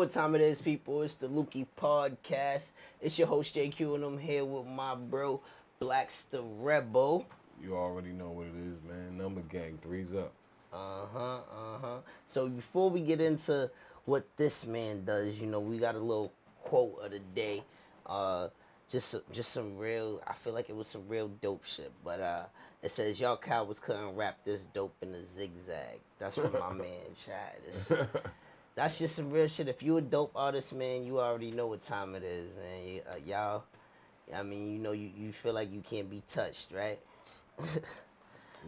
what time it is, people. It's the LUQI Podcast. It's your host, Jae-Q, and I'm here with my bro, Blakks The Rebel. You already know what it is, man. Number gang, three's up. So before we get into what this man does, we got a little quote of the day. Just some real, I feel like it was some real dope shit. But it says, y'all cowards couldn't wrap this dope in a zigzag. That's from my man, Chad. That's just some real shit. If you a dope artist, man, you already know what time it is, man. Y'all, I mean, you feel like you can't be touched, right?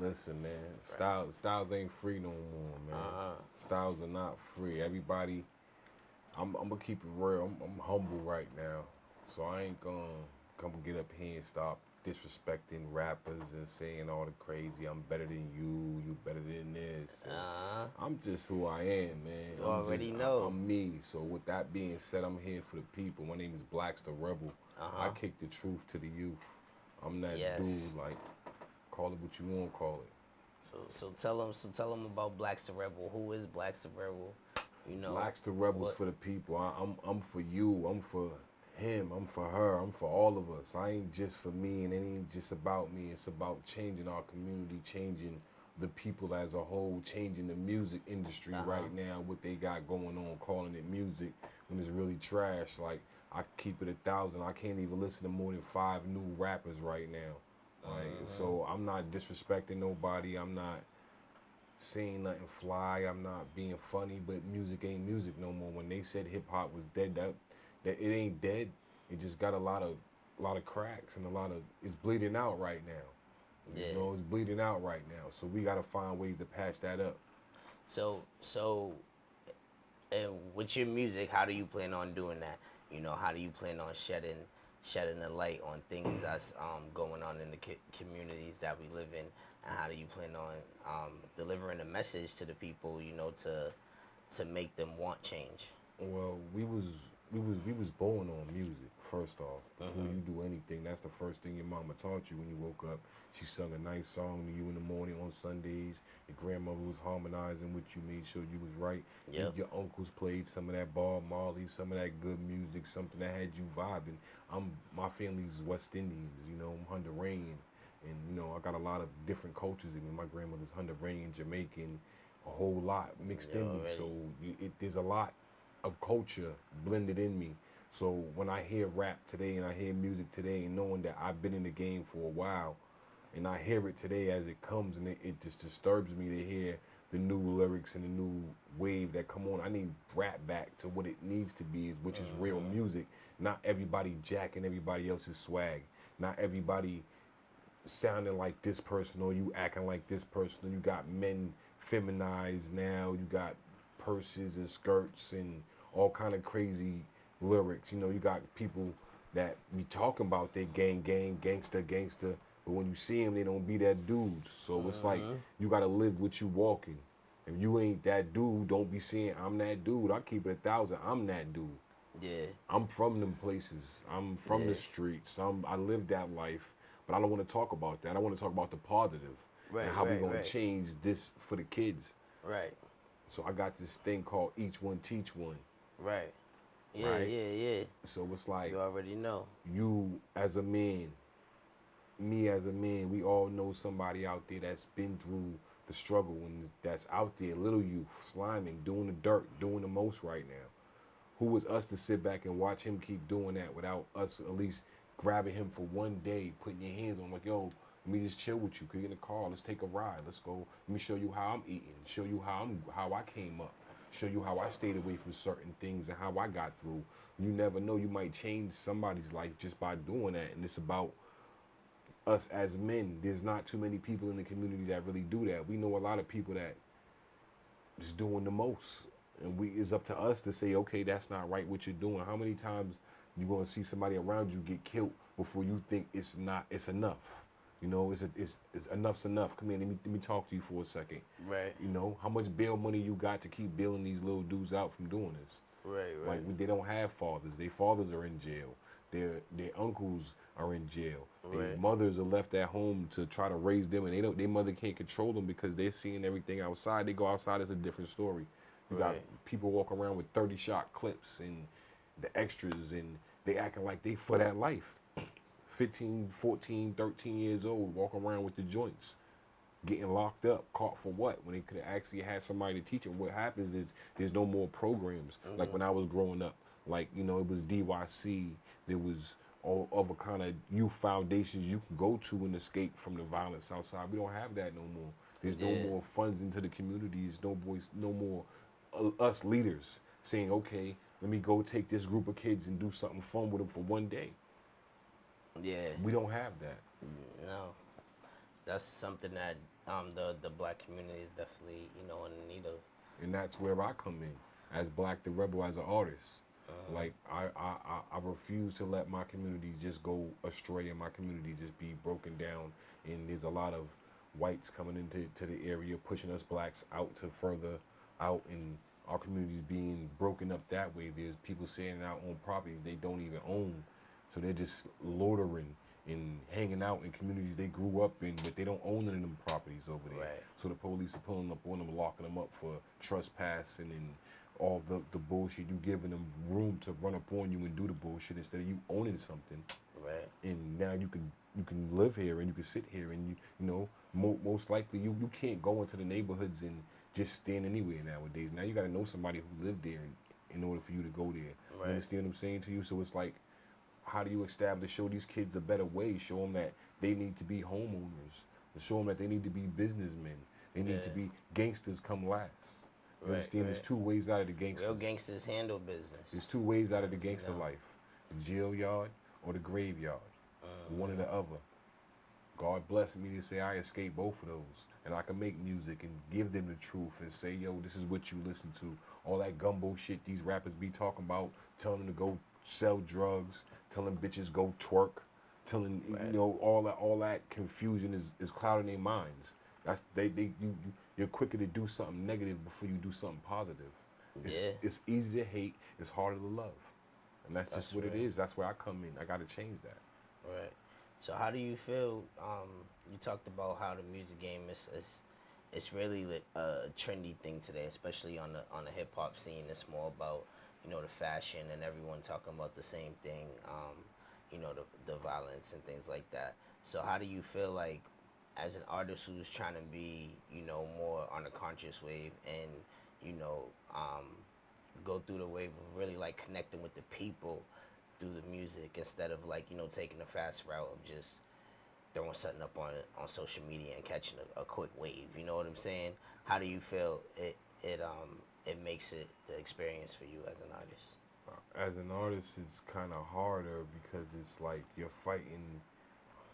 Listen, man, styles ain't free no more, man. Styles are not free. Everybody, I'm gonna keep it real. I'm humble right now, so I ain't gonna come get up here and stop disrespecting rappers and saying all the crazy. I'm better than you better than this. I'm just who I am, man. You already know. I'm me. So with that being said, I'm here for the people. My name is Blakks The Rebel. I kick the truth to the youth. I'm that dude, like, call it what you want to call it. So tell them about Blakks The Rebel. Who is Blakks The Rebel? Blakks The Rebel's for the people. I'm for you. I'm for him. I'm for her. I'm for all of us. I ain't just for me, and it ain't just about me. It's about changing our community, changing the people as a whole, changing the music industry right now. What they got going on, calling it music when it's really trash. Like, I keep it 1,000. I can't even listen to more than 5 new rappers right now. Like, so I'm not disrespecting nobody. I'm not saying nothing fly. I'm not being funny, but music ain't music no more. When they said hip hop was dead, that it ain't dead. It just got a lot of cracks and it's bleeding out right now. Yeah. It's bleeding out right now. So we gotta find ways to patch that up. So and with your music, how do you plan on doing that? How do you plan on shedding the light on things that's going on in the communities that we live in, and how do you plan on delivering a message to the people, to make them want change? Well, we was born on music. First off, before you do anything, that's the first thing your mama taught you when you woke up. She sung a nice song to you in the morning on Sundays. Your grandmother was harmonizing with you, made sure you was right. Yep. Your uncles played some of that Bob Marley, some of that good music, something that had you vibing. My family's West Indians, I'm Honduran, and I got a lot of different cultures in me. My grandmother's Honduran, Jamaican, a whole lot mixed in me. So there's a lot of culture blended in me. So when I hear rap today and I hear music today, and knowing that I've been in the game for a while, and I hear it today as it comes, and it just disturbs me to hear the new lyrics and the new wave that come on. I need rap back to what it needs to be, which is real music. Not everybody jacking everybody else's swag. Not everybody sounding like this person or you acting like this person. You got men feminized now. You got purses and skirts and all kind of crazy lyrics. You got people that be talking about they gang, gangster, but when you see them, they don't be that dude. So it's like you gotta live what you walking. If you ain't that dude, don't be saying I'm that dude. I keep it 1,000. I'm that dude. Yeah. I'm from them places. I'm from the streets. I live that life, but I don't want to talk about that. I want to talk about the positive and how we gonna change this for the kids. Right. So I got this thing called Each One Teach One. Right. Yeah, right? yeah. So it's like you already know. You as a man, me as a man, we all know somebody out there that's been through the struggle and that's out there, little youth, sliming, doing the dirt, doing the most right now. Who was us to sit back and watch him keep doing that without us at least grabbing him for one day, putting your hands on him, like, yo, let me just chill with you. Get in the car. Let's take a ride. Let's go. Let me show you how I'm eating. Show you how I came up. Show you how I stayed away from certain things and how I got through. You never know. You might change somebody's life just by doing that. And it's about us as men. There's not too many people in the community that really do that. We know a lot of people that is doing the most. And it's up to us to say, okay, that's not right what you're doing. How many times you gonna see somebody around you get killed before you think it's enough? It's enough's enough. Come here, let me talk to you for a second. Right. How much bail money you got to keep bailing these little dudes out from doing this? Right. Like, they don't have fathers. Their fathers are in jail. Their uncles are in jail. Their mothers are left at home to try to raise them, and their mother can't control them because they're seeing everything outside. They go outside, it's a different story. You got Right. people walk around with 30-shot clips and the extras, and they acting like they for that life. 15, 14, 13 years old, walk around with the joints, getting locked up, caught for what? When they could have actually had somebody to teach them. What happens is there's no more programs. Like when I was growing up, like, you know, it was DYC, there was all other kind of youth foundations you can go to and escape from the violence outside. We don't have that no more. There's no Yeah. more funds into the communities, no voice, no more us leaders saying, okay, let me go take this group of kids and do something fun with them for one day. Yeah. We don't have that. No. That's something that the black community is definitely, you know, in need of. And that's where I come in as Black the Rebel, as an artist. Like I refuse to let my community just go astray and my community just be broken down. And there's a lot of whites coming into the area pushing us blacks out to further out, and our communities being broken up that way. There's people standing out on properties they don't even own, so they're just loitering and hanging out in communities they grew up in, but they don't own any of them properties over there. Right. So the police are pulling up on them, locking them up for trespassing and all the bullshit. You giving them room to run up on you and do the bullshit instead of you owning something. Right. And now you can live here and you can sit here and you know most likely you can't go into the neighborhoods and just stand anywhere nowadays. Now you got to know somebody who lived there in order for you to go there. Right. You understand what I'm saying to you? So it's like, how do you show these kids a better way? Show them that they need to be homeowners. Show them that they need to be businessmen. They need to be gangsters come last. You Right, understand? There's two ways out of the gangsters. Real gangsters handle business. There's two ways out of the gangster life: the jail yard or the graveyard. One or the other. God blessed me to say I escaped both of those, and I can make music and give them the truth and say, yo, this is what you listen to. All that gumbo shit these rappers be talking about, telling them to go sell drugs, telling bitches go twerk, telling you know all that confusion is clouding their minds. That's you're quicker to do something negative before you do something positive. It's easy to hate, it's harder to love. And that's just what it is. That's where I come in. I gotta change that. Right. So how do you feel? You talked about how the music game is it's really a trendy thing today, especially on the hip hop scene. It's more about, you know, the fashion and everyone talking about the same thing. You know, the violence and things like that. So how do you feel like, as an artist who's trying to be, you know, more on a conscious wave and, you know, go through the wave of really like connecting with the people through the music instead of like, you know, taking the fast route of just throwing something up on social media and catching a quick wave? You know what I'm saying? How do you feel it makes it the experience for you as an artist? As an artist, it's kind of harder because it's like you're fighting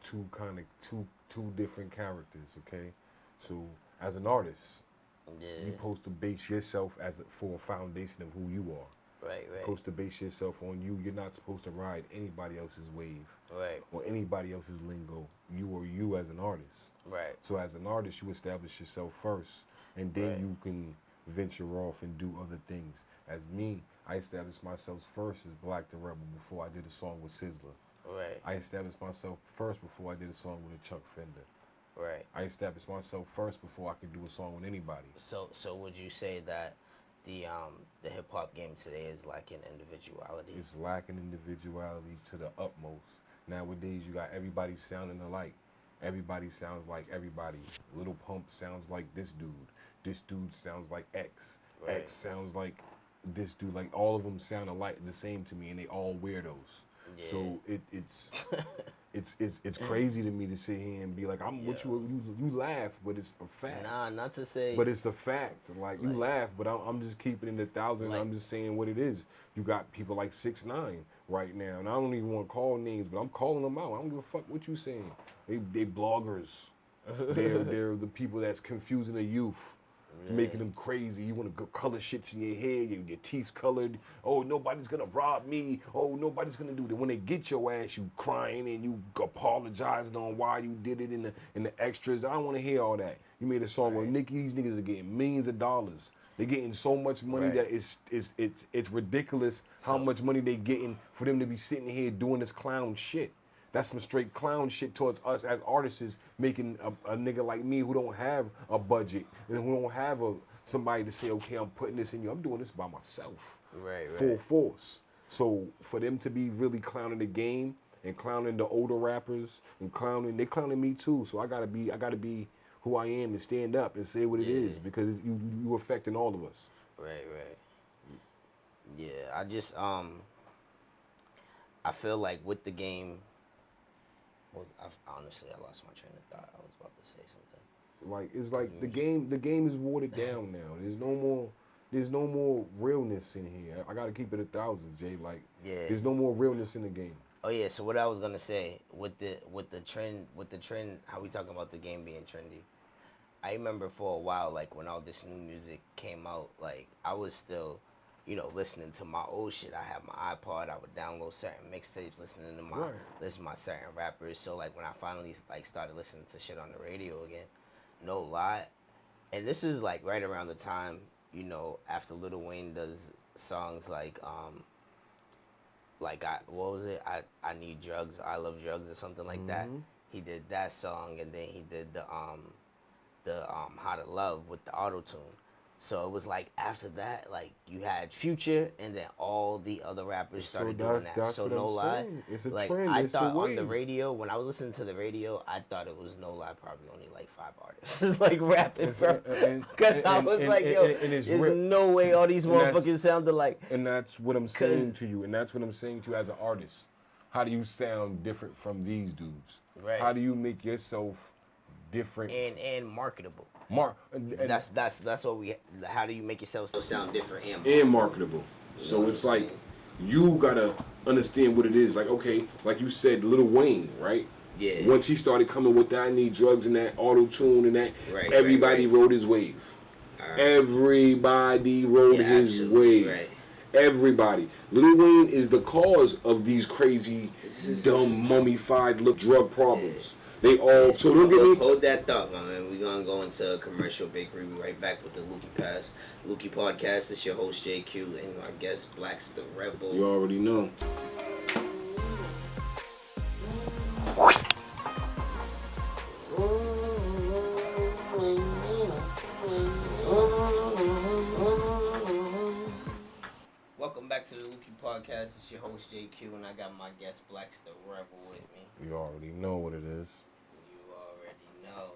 two different characters. Okay, so as an artist, you're supposed to base yourself for a foundation of who you are. Right. You're supposed to base yourself on you. You're not supposed to ride anybody else's wave, Right. or anybody else's lingo. You are you as an artist. Right. So as an artist, you establish yourself first, and then you can venture off and do other things. As me, I established myself first as Black the Rebel before I did a song with Sizzler. Right. I established myself first before I did a song with a Chuck Fender. Right. I established myself first before I could do a song with anybody. So would you say that the hip hop game today is lacking individuality? It's lacking individuality to the utmost. Nowadays, you got everybody sounding alike. Everybody sounds like everybody. Lil Pump sounds like this dude. This dude sounds like X. Right. X sounds like this dude. Like all of them sound alike, the same to me, and they all weirdos. Yeah. So it's crazy to me to sit here and be like, I'm what you laugh, but it's a fact. Nah, not to say. But it's a fact. Like you laugh, but I'm just keeping it 1,000. Like, I'm just saying what it is. You got people like 6ix9ine right now, and I don't even want to call names, but I'm calling them out. I don't give a fuck what you saying. They bloggers. They're the people that's confusing the youth. Making them crazy. You want to go color shits in your hair, your teeth's colored. Oh, nobody's gonna rob me. Oh, nobody's gonna do that. When they get your ass, you crying and you apologizing on why you did it in the extras. I don't want to hear all that. You made a song with Nicki. These niggas are getting millions of dollars. They're getting so much money that it's ridiculous how much money they getting for them to be sitting here doing this clown shit. That's some straight clown shit towards us as artists, making a nigga like me who don't have a budget and who don't have somebody to say, okay, I'm putting this in you. I'm doing this by myself, Right, full force. So for them to be really clowning the game and clowning the older rappers and they clowning me too. So I gotta be who I am and stand up and say what it Yeah. is because you affecting all of us. Right. Yeah, I feel like with the game, well, honestly, I lost my train of thought. I was about to say something. Like it's like the game is watered down now. There's no more realness in here. I gotta keep it 1,000, Jay. Like Yeah. there's no more realness in the game. Oh yeah. So what I was gonna say with the trend, how we talking about the game being trendy. I remember for a while, like when all this new music came out, like I was still, listening to my old shit. I had my iPod. I would download certain mixtapes, Right. listen to my certain rappers. So like when I finally like started listening to shit on the radio again, no lie, and this is like right around the time, after Lil Wayne does songs like what was it? I need drugs. I love drugs or something like that. Mm-hmm. He did that song, and then he did the How to Love with the auto tune. So it was like after that, like you had Future, and then all the other rappers So started doing that. that's So what no I'm lie, saying. It's a like trend. I It's the thought on the wave. radio when I was listening to the radio, I thought it was no lie, probably only like 5 artists like rapping, bro. Because I was like, yo, there's no way all these motherfuckers sounded like. And that's what I'm saying to you. And that's what I'm saying to you as an artist. How do you sound different from these dudes? Right. How do you make yourself different and marketable? And That's what we. How do you make yourself sound different and marketable? So it's like you gotta understand what it is. Like okay, like you said, Lil Wayne, right? Yeah. Once he started coming with that, I need drugs and that auto tune and that, everybody rode his wave. Everybody rode his wave. Right. Everybody. Lil Wayne is the cause of these crazy, dumb, mummified look drug problems. They all. So don't get me. Hold that thought, my man. We're gonna go into a commercial break. We'll be right back with the LUQI Podcast. It's your host Jae-Q and my guest Blakks The Rebel. You already know. Welcome back to the LUQI Podcast. It's your host Jae-Q and I got my guest Blakks The Rebel with me. You already know what it is. You already know.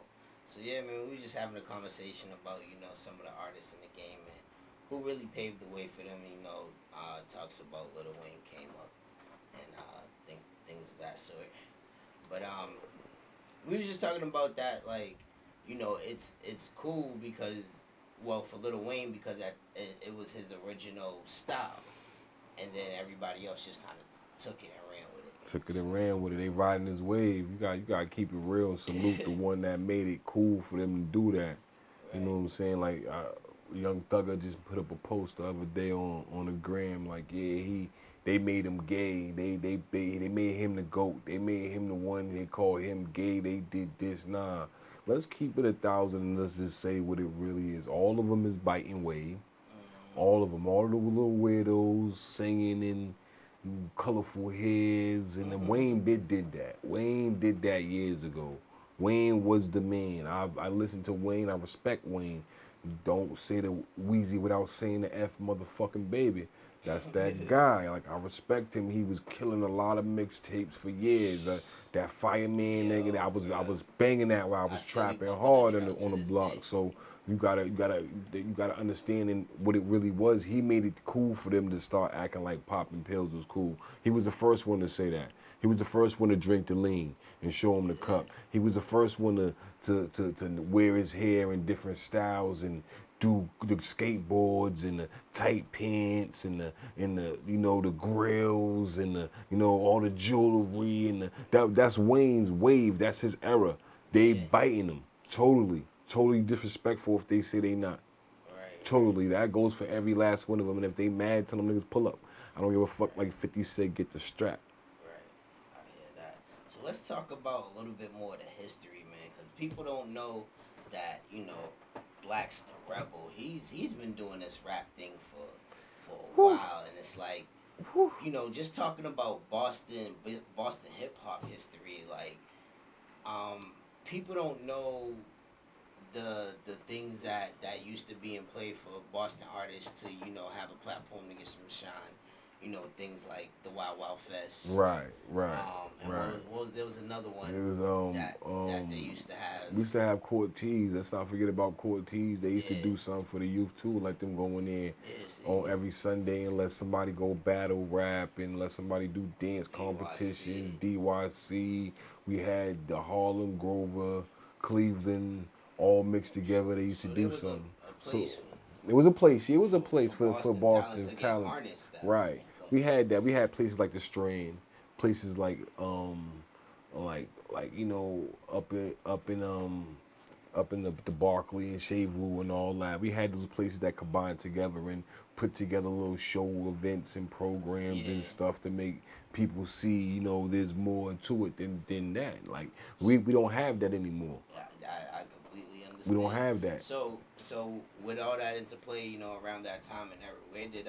So yeah, man, we were just having a conversation about, some of the artists in the game and who really paved the way for them, talks about Lil Wayne came up and things of that sort. But we were just talking about that, like, it's cool because, well, for Lil Wayne because it was his original style, and then everybody else just kind of took it and ran with it. Took it and ran with it. They riding his wave. You got to keep it real and salute the one that made it cool for them to do that. Right. You know what I'm saying? Like Young Thugger just put up a post the other day on the gram. Like they made him gay. They made him the GOAT. They made him the one. They called him gay. They did this. Nah. Let's keep it 1,000 and let's just say what it really is. All of them is biting wave. All of them. All of the little weirdos singing in colorful hairs. And then Wayne did that. Wayne did that years ago. Wayne was the man. I listened to Wayne. I respect Wayne. Don't say the Wheezy without saying the F motherfucking baby. That's that guy. Like, I respect him. He was killing a lot of mixtapes for years. That Fireman nigga, I was banging that while I was trapping hard on the block. So you gotta understand what it really was. He made it cool for them to start acting like popping pills was cool. He was the first one to say that. He was the first one to drink the lean and show him the cup. He was the first one to wear his hair in different styles and do the skateboards and the tight pants and the grills and all the jewelry and that's Wayne's wave. That's his era. They biting him totally disrespectful if they say they not. Right. Totally. That goes for every last one of them. And if they mad, tell them niggas pull up. I don't give a fuck. Like 50 said, get the strap. Right. I hear that. So let's talk about a little bit more of the history, man, because people don't know that Blakks The Rebel, he's been doing this rap thing for a while, and it's like, just talking about Boston hip hop history, like, people don't know the things that used to be in play for Boston artists to have a platform to get some shine. Things like the Wild Wild Fest. Right, right, And right. there was another one It was that they used to have. we used to have Cortez. Let's not forget about Cortez. They used to Yeah, do something for the youth too, let them go in there it's on every Sunday and let somebody go battle rap and let somebody do dance competitions. DYC. DYC. We had the Harlem, Grover, Cleveland, all mixed together. They used to So there do was something. a So place it was a place. Yeah, it was a place for for Boston talent Boston to get talent. harnessed that. Right. We had that. We had places like the Strand, places like up in the Barclay and Shavu and all that. We had those places that combined together and put together little show events and programs Yeah. and stuff to make people see, there's more to it than that. Like we don't have that anymore. I completely We don't understand. have that. So with all that into play, around that time and era, where did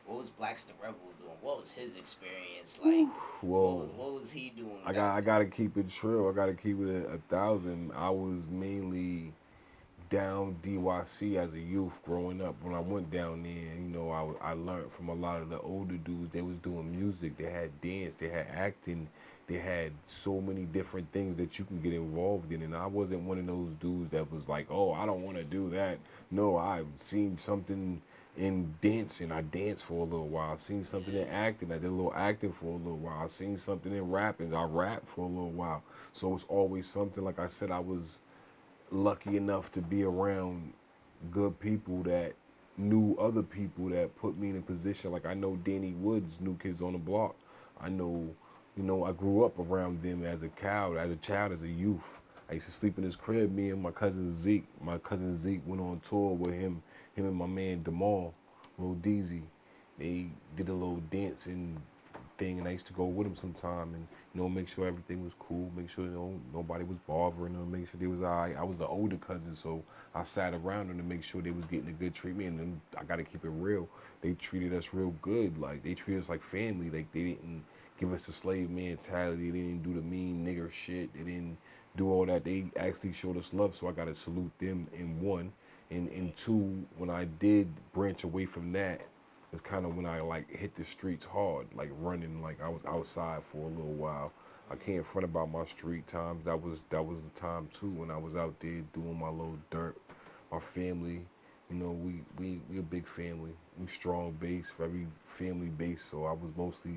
what was Blakks The Rebel doing? What was his experience like? Whoa. What was he doing? I gotta keep it true. I gotta keep it 1,000. I was mainly down DYC as a youth growing up. When I went down there, I learned from a lot of the older dudes. They was doing music. They had dance. They had acting. They had so many different things that you can get involved in. And I wasn't one of those dudes that was like, oh, I don't want to do that. No, I've seen something in dancing. I danced for a little while. I seen something in acting. I did a little acting for a little while. I seen something in rapping. I rapped for a little while. So it's always something. Like I said, I was lucky enough to be around good people that knew other people that put me in a position. Like I know Danny Woods, New Kids on the Block. I know, I grew up around them as a child, as a youth. I used to sleep in his crib. Me and my cousin Zeke. My cousin Zeke went on tour with him and my man Demal, Lil Deezy. They did a little dancing thing, and I used to go with him sometime, and make sure everything was cool, make sure nobody was bothering them, make sure they was alright. I was the older cousin, so I sat around them to make sure they was getting a good treatment. And then I gotta keep it real. They treated us real good. Like they treated us like family. Like they didn't give us the slave mentality. They didn't do the mean nigger shit. They didn't do all that. They actually showed us love. So I gotta salute them in one. And in two, when I did branch away from that, it's kind of when I like hit the streets hard, like running. Like I was outside for a little while. I can't front about my street times. That was the time too when I was out there doing my little dirt. My family, we a big family. We strong base, very family base. So I was mostly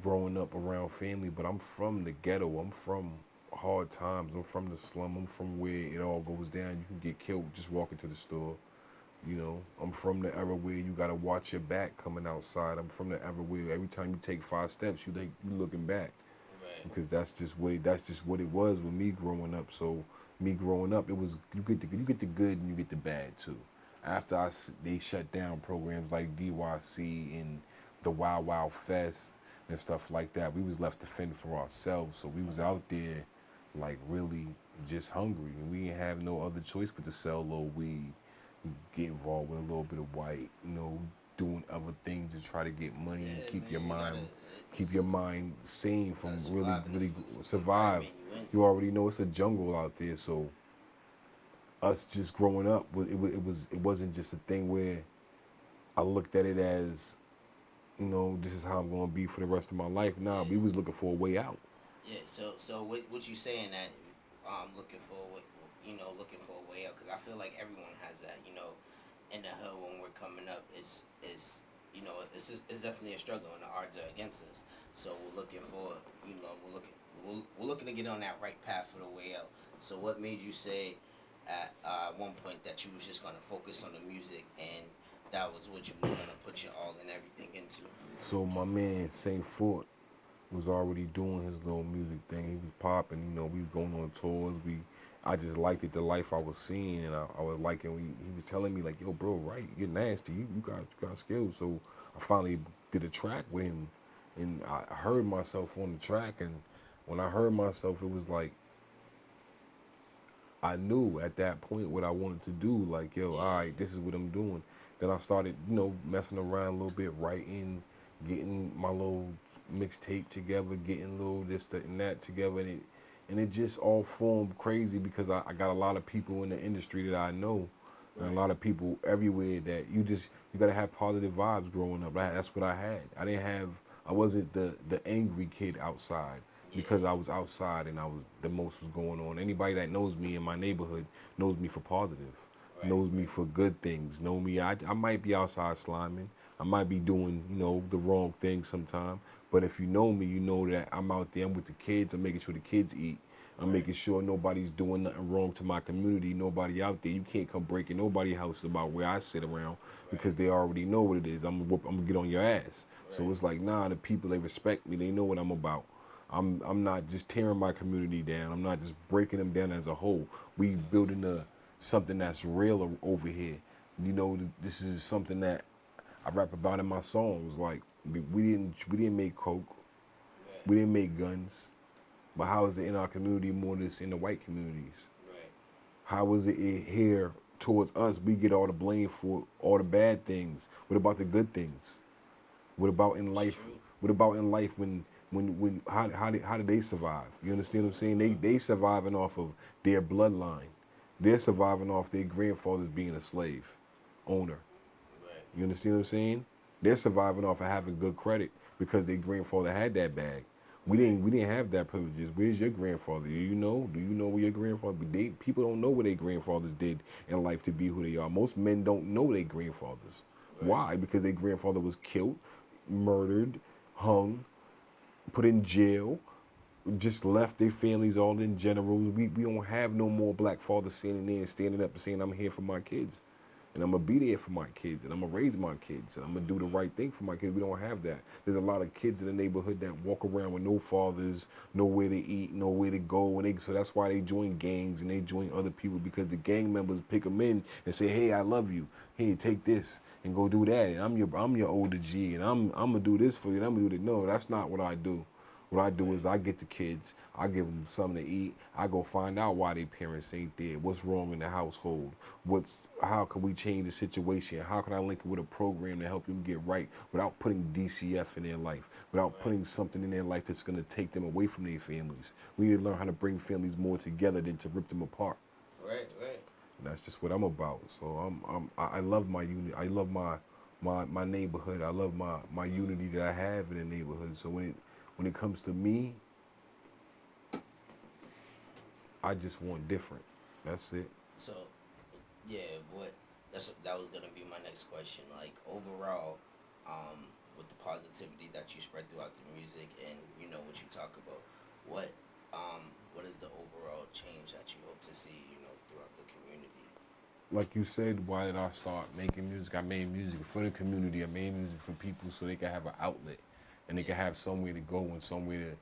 growing up around family. But I'm from the ghetto. I'm from hard times. I'm from the slum. I'm from where it all goes down. You can get killed just walking to the store. I'm from the era where you gotta watch your back coming outside. I'm from the era where every time you take 5 steps, you looking back, Right. because that's just what it was with me growing up. So me growing up, it was you get the good and you get the bad too. After they shut down programs like DYC and the Wild Wild Fest and stuff like that, we was left to fend for ourselves. So we was out there like really just hungry, and we didn't have no other choice but to sell a little weed, get involved with a little bit of white, doing other things to try to get money and Yeah, keep man, your you mind gotta keep your mind sane from really survive in really the survive. environment you in. You already know it's a jungle out there, so us just growing up, it wasn't just a thing where I looked at it as, this is how I'm gonna be for the rest of my life. Nah, Yeah. we was looking for a way out. Yeah. So what you saying that looking for looking for a way out, because I feel like everyone has that in the hood when we're coming up. It's definitely a struggle and the odds are against us. So we're looking for we're looking to get on that right path for the way out. So what made you say at one point that you was just gonna focus on the music and that was what you was gonna put your all and everything into? So my man Saint Fort was already doing his little music thing. He was popping, we was going on tours. I just liked it, the life I was seeing, and I was liking. He was telling me like, "Yo, bro, right? You're nasty. You got skills." So I finally did a track with him, and I heard myself on the track. And when I heard myself, it was like I knew at that point what I wanted to do. Like, yo, all right, this is what I'm doing. Then I started, messing around a little bit, writing, getting my little mixtape together, getting a little this, that, and that together, and And it just all formed crazy because I got a lot of people in the industry that I know, and a lot of people everywhere that you gotta have positive vibes growing up. That's what I had. I wasn't the angry kid outside because I was outside and the most was going on. Anybody that knows me in my neighborhood knows me for positive, knows me for good things. Know me. I might be outside sliming. I might be doing the wrong thing sometime. But if you know me, you know that I'm out there. I'm with the kids. I'm making sure the kids eat. I'm making sure nobody's doing nothing wrong to my community. Nobody out there. You can't come breaking nobody's house about where I sit around because they already know what it is. I'm gonna get on your ass. So it's like, nah, the people, they respect me. They know what I'm about. I'm not just tearing my community down. I'm not just breaking them down as a whole. We building something that's real over here. This is something that I rap about in my songs. Like we didn't make coke, we didn't make guns, but how is it in our community more than it's in the white communities? How is it here towards us? We get all the blame for all the bad things. What about the good things? What about in life? What about in life when how did they survive? You understand what I'm saying? They surviving off of their bloodline. They're surviving off their grandfathers being a slave owner. You understand what I'm saying? They're surviving off of having good credit because their grandfather had that bag. We didn't have that privileges. Where's your grandfather? Do you know where your grandfather? People don't know what their grandfathers did in life to be who they are. Most men don't know their grandfathers. Why? Because their grandfather was killed, murdered, hung, put in jail, just left their families all in generals. We don't have no more black fathers standing there and standing up and saying, I'm here for my kids. And I'm going to be there for my kids. And I'm going to raise my kids. And I'm going to do the right thing for my kids. We don't have that. There's a lot of kids in the neighborhood that walk around with no fathers, nowhere to eat, nowhere to go. So that's why they join gangs and they join other people, because the gang members pick them in and say, hey, I love you. Hey, take this and go do that. And I'm your older G. And I'm going to do this for you. And I'm going to do that. No, that's not what I do. What I do is I get the kids, I give them something to eat, I go find out why their parents ain't there, what's wrong in the household, how can we change the situation, how can I link it with a program to help them get right without putting DCF in their life, without putting something in their life that's going to take them away from their families. We need to learn how to bring families more together than to rip them apart. Right. And that's just what I'm about. So I love my unity. I love my neighborhood. I love my unity that I have in the neighborhood. So when it comes to me, I just want different. That's it. So, yeah, that was gonna be my next question. Like overall, with the positivity that you spread throughout the music and what you talk about, what is the overall change that you hope to see throughout the community? Like you said, why did I start making music? I made music for the community. I made music for people so they can have an outlet. And they can have somewhere to go and somewhere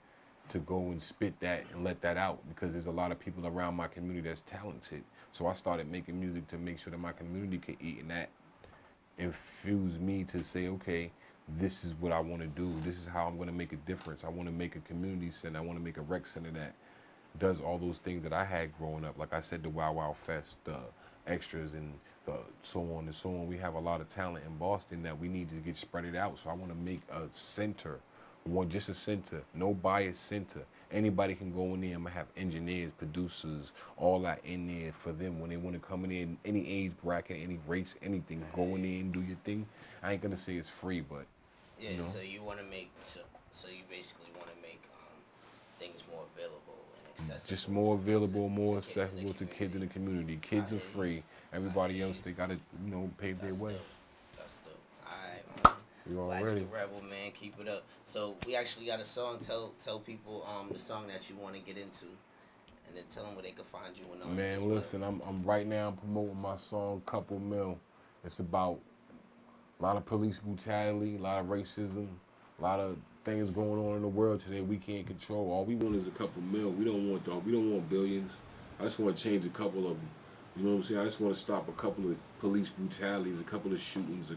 to go and spit that and let that out, because there's a lot of people around my community that's talented. So I started making music to make sure that my community could eat, and that infused me to say, okay, this is what I want to do. This is how I'm going to make a difference. I want to make a community center. I want to make a rec center that does all those things that I had growing up. Like I said, the Wow Wow Fest, the extras, and the so on and so on. We have a lot of talent in Boston that we need to get spread it out. So I want to make a center, just a center, no bias center. Anybody can go in there. I'm gonna have engineers, producers, all that in there for them when they want to come in there, any age bracket, any race, anything. Go in there and do your thing. I ain't gonna say it's free, but So you want to make so you basically want to make things more available and accessible. Just more available, more accessible to kids in the community. Kids are free. Everybody else, they gotta, pave their way. That's dope. All right, man. You Blakks already. The Rebel, man. Keep it up. So we actually got a song. Tell people the song that you want to get into, and then tell them where they can find you. Man, listen, I'm right now promoting my song Couple Mil. It's about a lot of police brutality, a lot of racism, a lot of things going on in the world today we can't control. All we want is a couple mil. We don't want billions. I just want to change a couple of them. You know what I'm saying? I just want to stop a couple of police brutalities, a couple of shootings,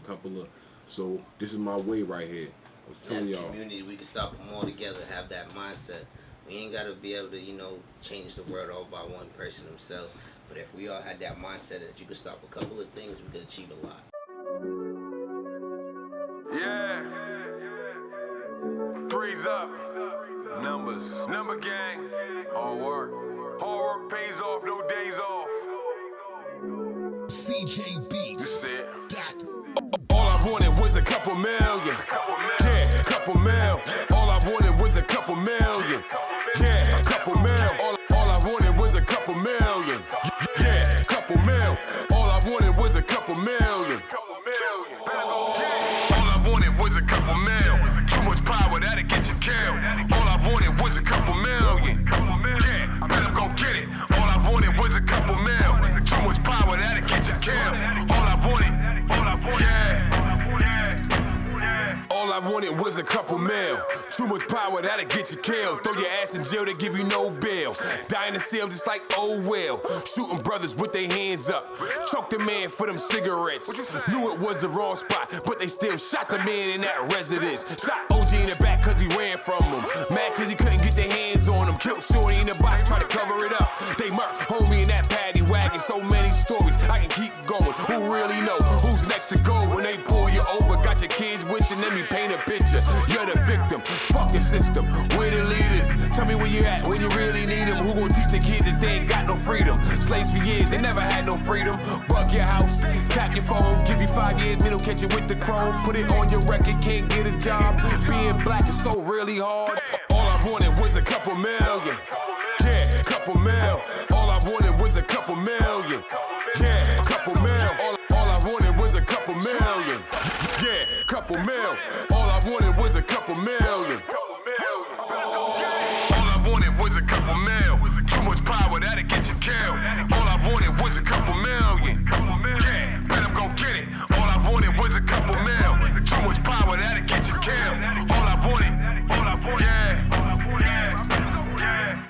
so this is my way right here. I was telling y'all. As a community, we can stop them all together, have that mindset. We ain't got to be able to, change the world all by one person himself. But if we all had that mindset that you could stop a couple of things, we could achieve a lot. Yeah. threes up. Numbers. Number gang. Hard work. Hard work pays off, no days off. CJ Beats. This it. All I wanted was a couple million. Yeah, couple mil. All I wanted was a couple million. Yeah, couple mil. All I wanted was a couple million. Yeah, couple mil. All I wanted was a couple million. All I wanted was a couple mil. Too much power, that'll get you killed. All I wanted was a couple million. Yeah, I bet I'm gon' get it. All I wanted was a couple mil. Too much power, that'll get you killed. All I wanted, yeah. All I wanted was a couple mil. Too much power, that'll get you killed. Throw your ass in jail, they give you no bail. Die in the cell just like oh well. Shooting brothers with their hands up. Choked the man for them cigarettes. Knew it was the wrong spot, but they still shot the man in that residence. Shot OG in the back cause he ran from them. Mad cause he couldn't get their hands on him. Killed Shorty in the box, try to cover it up. They murked homie in that paddy wagon. So many stories, I can keep going. Who really know who's next to go when they pull you over? Got your kids wishing, let me paint a picture. You're the victim, fuck the system. We're the leaders. Tell me where you at when you really need them. Who gon' teach the kids that they ain't got no freedom? Slaves for years, they never had no freedom. Bug your house, tap your phone, give you 5 years, men don't catch you with the chrome. Put it on your record, can't get a job. Being black is so really hard. All I wanted was a couple million. Yeah, couple mil. All I wanted was a couple million. Yeah, couple mil. All I wanted was a couple million. Yeah, couple mil. All I wanted was a couple million. All I wanted was a couple mil. Too much power, that'll get you killed. All I wanted was a couple million. Yeah, bet I'm gon' get it. All I wanted was a couple mil. Too much power, that'll get you killed. All I wanted, yeah.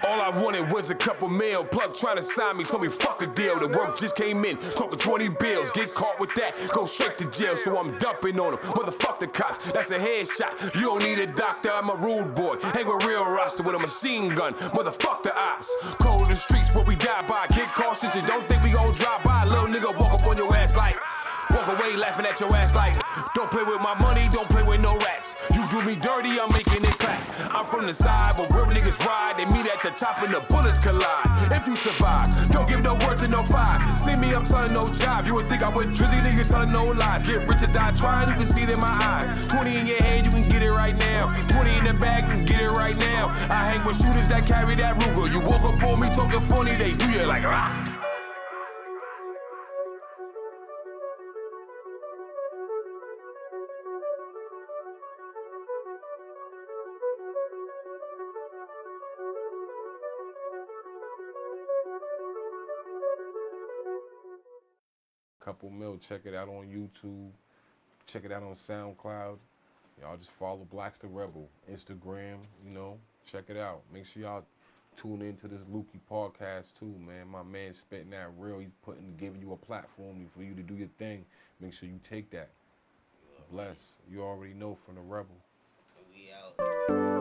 All I wanted was a couple mil. Plug trying to sign me, told me fuck a deal. The work just came in, talking 20 bills. Get caught with that, go straight to jail. So I'm dumping on them. Motherfuck the cops, that's a headshot. You don't need a doctor, I'm a rude boy. Hang with real roster with a machine gun. Motherfuck the ops. Cold in the streets where we die by. Get caught stitches, don't think we gon' drive by. Little nigga walk up on your ass like. Walk away laughing at your ass like, don't play with my money, don't play with no rats. You do me dirty, I'm making it clap. I'm from the side, but real niggas ride. They meet at the top and the bullets collide. If you survive, don't give no word to no five. See me, I'm telling no jive. You would think I would drizzy, nigga telling no lies. Get rich or die trying, you can see it in my eyes. 20 in your head, you can get it right now. 20 in the bag, you can get it right now. I hang with shooters that carry that Ruger. You walk up on me talking funny, they do you like ah. Couple mil, check it out on YouTube, check it out on SoundCloud. Y'all just follow Blakks The Rebel, Instagram, check it out. Make sure y'all tune into this LUQI Podcast too, man. My man spitting that real, he's giving you a platform for you to do your thing. Make sure you take that. Bless, you already know from The Rebel. We out.